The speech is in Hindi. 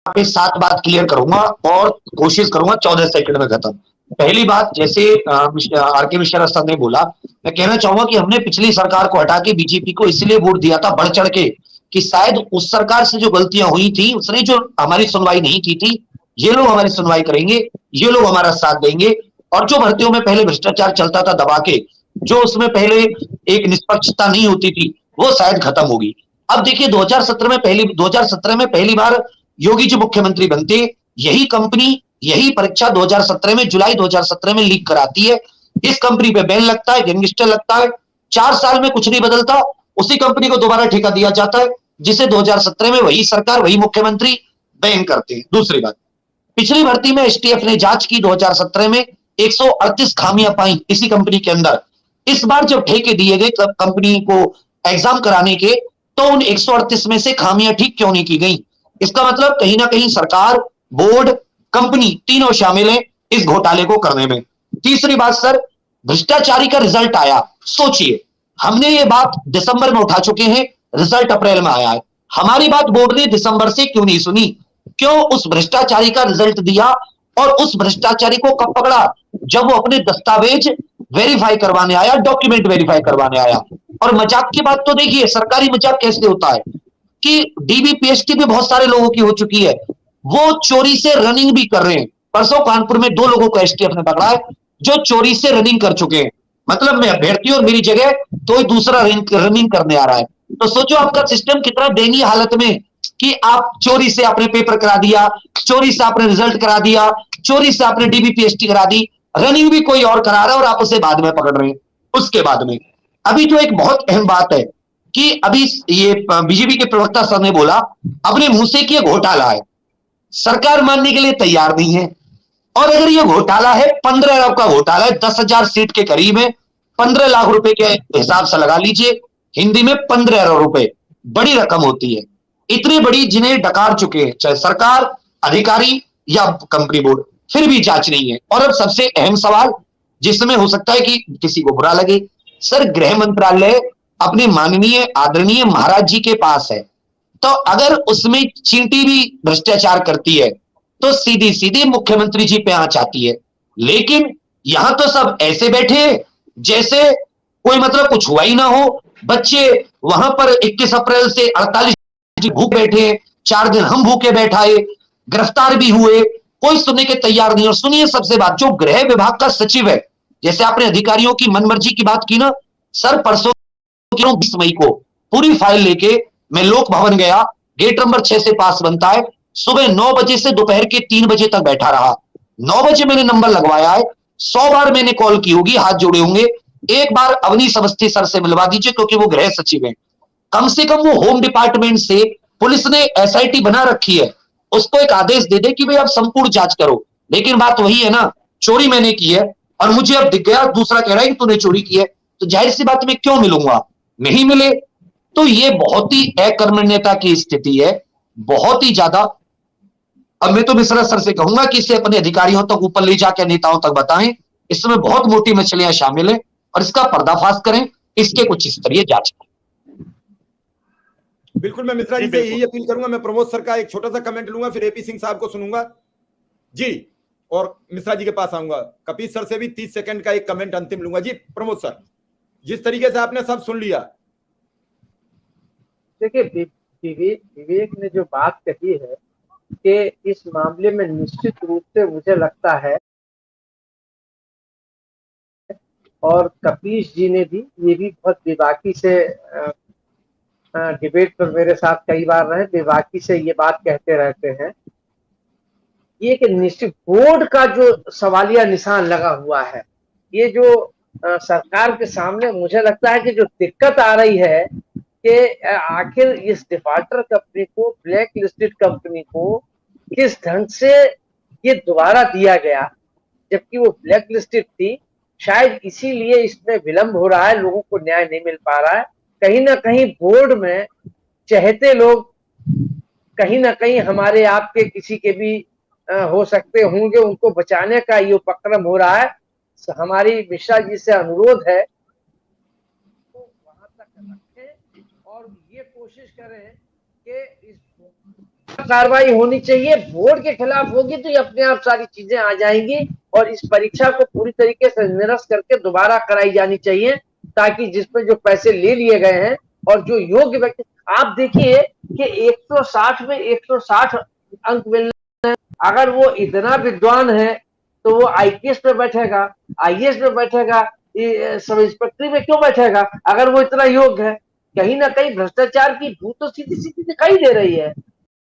पे 7 बात क्लियर करूंगा और कोशिश करूंगा 14 सेकंड में खत्म। पहली बात, जैसे आर के मिश्रा सर ने बोला, मैं कहना चाहूंगा कि हमने पिछली सरकार को हटा के बीजेपी को इसलिए वोट दिया था बढ़ चढ़ के कि शायद उस सरकार से जो गलतियां हुई थी, उसने जो हमारी सुनवाई नहीं की थी, ये लोग हमारी सुनवाई करेंगे, ये लोग हमारा साथ देंगे। और जो भर्तियों में पहले भ्रष्टाचार चलता था दबा के, जो उसमें पहले एक निष्पक्षता नहीं होती थी, वो शायद खत्म होगी। अब देखिए 2017 में पहली बार योगी जी मुख्यमंत्री बनते, यही कंपनी यही परीक्षा 2017 में जुलाई 2017 में लीक कराती है। इस कंपनी पे बैन लगता है, गैंगस्टर लगता है, 4 साल में कुछ नहीं बदलता, उसी कंपनी को दोबारा ठेका दिया जाता है, जिसे 2017 में वही सरकार वही मुख्यमंत्री बैन करते हैं। दूसरी बात, पिछली भर्ती में एसटीएफ ने जांच की 2017 में 138 खामियां पाई इसी कंपनी के अंदर। इस बार जब ठेके दिए गए कंपनी को एग्जाम कराने के, तो उन 138 में से खामियां ठीक क्यों नहीं की गई? इसका मतलब कहीं ना कहीं सरकार, बोर्ड, कंपनी तीनों शामिल हैं इस घोटाले को करने में। तीसरी बात सर, भ्रष्टाचारी का रिजल्ट आया। सोचिए, हमने ये बात दिसंबर में उठा चुके हैं, रिजल्ट अप्रैल में आया है। हमारी बात बोर्ड ने दिसंबर से क्यों नहीं सुनी? क्यों उस भ्रष्टाचारी का रिजल्ट दिया और उस भ्रष्टाचारी को कब पकड़ा? जब वो अपने दस्तावेज वेरीफाई करवाने आया, डॉक्यूमेंट वेरीफाई करवाने आया। और मजाक की बात तो देखिए, सरकारी मजाक कैसे होता है कि डीबीपीएसटी भी बहुत सारे लोगों की हो चुकी है, वो चोरी से रनिंग भी कर रहे हैं। परसों कानपुर में 2 लोगों को एसटीएफ ने पकड़ा है जो चोरी से रनिंग कर चुके हैं। मतलब मैं अभ्यर्थी और मेरी जगह तो दूसरा रनिंग करने आ रहा है। तो सोचो आपका सिस्टम कितना दयनीय हालत में कि आप चोरी से आपने पेपर करा दिया, चोरी से आपने रिजल्ट करा दिया, चोरी से आपने डीबीपीएसटी करा दी, रनिंग भी कोई और करा रहा है और आप उसे बाद में पकड़ रहे हैं। उसके बाद में अभी जो एक बहुत अहम बात है कि अभी ये बीजेपी के प्रवक्ता सर ने बोला अपने मुंह से कि ये घोटाला है, सरकार मानने के लिए तैयार नहीं है। और अगर ये घोटाला है, 15 अरब का घोटाला है, 10,000 सीट के करीब है, 15 लाख रुपए के हिसाब से लगा लीजिए, हिंदी में 15 अरब रुपए बड़ी रकम होती है। इतनी बड़ी जिन्हें डकार चुके हैं चाहे सरकार, अधिकारी या कंपनी बोर्ड, फिर भी जांच नहीं है। और अब सबसे अहम सवाल जिसमें हो सकता है कि किसी को बुरा लगे, सर गृह मंत्रालय अपने माननीय आदरणीय महाराज जी के पास है, तो अगर उसमें चींटी भी भ्रष्टाचार करती है तो सीधी सीधी मुख्यमंत्री जी पे आंच आती है। लेकिन यहां तो सब ऐसे बैठे जैसे कोई मतलब कुछ हुआ ही ना हो। बच्चे वहां पर 21 अप्रैल से 48 भूख बैठे, 4 दिन हम भूखे बैठाए, गिरफ्तार भी हुए, कोई सुनने के तैयार नहीं। और सुनिए सबसे बात, जो गृह विभाग का सचिव है, जैसे आपने अधिकारियों की मनमर्जी की बात की ना, सर परसों 20 मई को पूरी फाइल लेके मैं लोक भवन गया, गेट नंबर 6 से पास बनता है, सुबह 9 बजे से दोपहर के 3 बजे तक बैठा रहा। 9 बजे मैंने नंबर लगवाया है, 100 बार मैंने कॉल की होगी, हाथ जोड़े होंगे, एक बार अवनीश अवस्थी सर से मिलवा दीजिए क्योंकि वो गृह सचिव है। कम से कम वो होम डिपार्टमेंट से, पुलिस ने एसआईटी बना रखी है, उसको एक आदेश दे दे कि भाई आप संपूर्ण जांच करो। लेकिन बात वही है ना, चोरी मैंने की है और मुझे अब दिख गया, दूसरा कह रहा है कि तूने चोरी की है, तो जाहिर सी बात मैं क्यों मिलूंगा? नहीं मिले। तो ये बहुत ही अकर्मण्यता की स्थिति है, बहुत ही ज्यादा। अब मैं तो मिश्रा सर से कहूंगा कि इसे अपने अधिकारियों तक ऊपर ले जाकर नेताओं तक बताएं, इसमें बहुत मोटी मछलियां शामिल है और इसका पर्दाफाश करें, इसके कुछ स्तरीय जांच करें। बिल्कुल, मैं मिश्रा जी से यही अपील करूंगा। मैं प्रमोद सर का एक छोटा सा कमेंट लूंगा, फिर एपी सिंह साहब को सुनूंगा जी, और मिश्रा जी के पास आऊंगा। कपिल सर से भी 30 सेकंड का एक कमेंट अंतिम लूंगा जी। प्रमोद सर, जिस तरीके से आपने सब सुन लिया, देखिए विवेक ने जो बात कही है कि इस मामले में निश्चित रूप से मुझे लगता है, और कपीश जी ने भी ये भी बहुत बेबाकी से डिबेट पर मेरे साथ कई बार रहे, बेबाकी से ये बात कहते रहते हैं, ये कि निश्चित बोर्ड का जो सवालिया निशान लगा हुआ है, ये जो सरकार के सामने मुझे लगता है कि जो दिक्कत आ रही है कि आखिर इस डिफॉल्टर कंपनी को, ब्लैक लिस्टेड कंपनी को किस ढंग से ये दोबारा दिया गया, जबकि वो ब्लैक लिस्टेड थी। शायद इसीलिए इसमें विलंब हो रहा है, लोगों को न्याय नहीं मिल पा रहा है। कहीं ना कहीं बोर्ड में चहेते लोग, कहीं ना कहीं हमारे आपके किसी के भी हो सकते होंगे, उनको बचाने का ये उपक्रम हो रहा है। हमारी मिश्रा जी से अनुरोध है तो वहां तक रखें और ये कोशिश करें कि इस कार्रवाई होनी चाहिए। बोर्ड के खिलाफ होगी तो ये अपने आप सारी चीजें आ जाएंगी और इस परीक्षा को पूरी तरीके से निरस्त करके दोबारा कराई जानी चाहिए, ताकि जिसमें जो पैसे ले लिए गए हैं और जो योग्य व्यक्ति, आप देखिए कि 160 में 160 अंक मिलने, अगर वो इतना विद्वान है तो वो आईपीएस पे बैठेगा, आईएएस पे बैठेगा, सब इंस्पेक्टर में क्यों बैठेगा अगर वो इतना योग्य है? कहीं ना कहीं भ्रष्टाचार की भूत तो सीधी सीधी दिखाई दे रही है।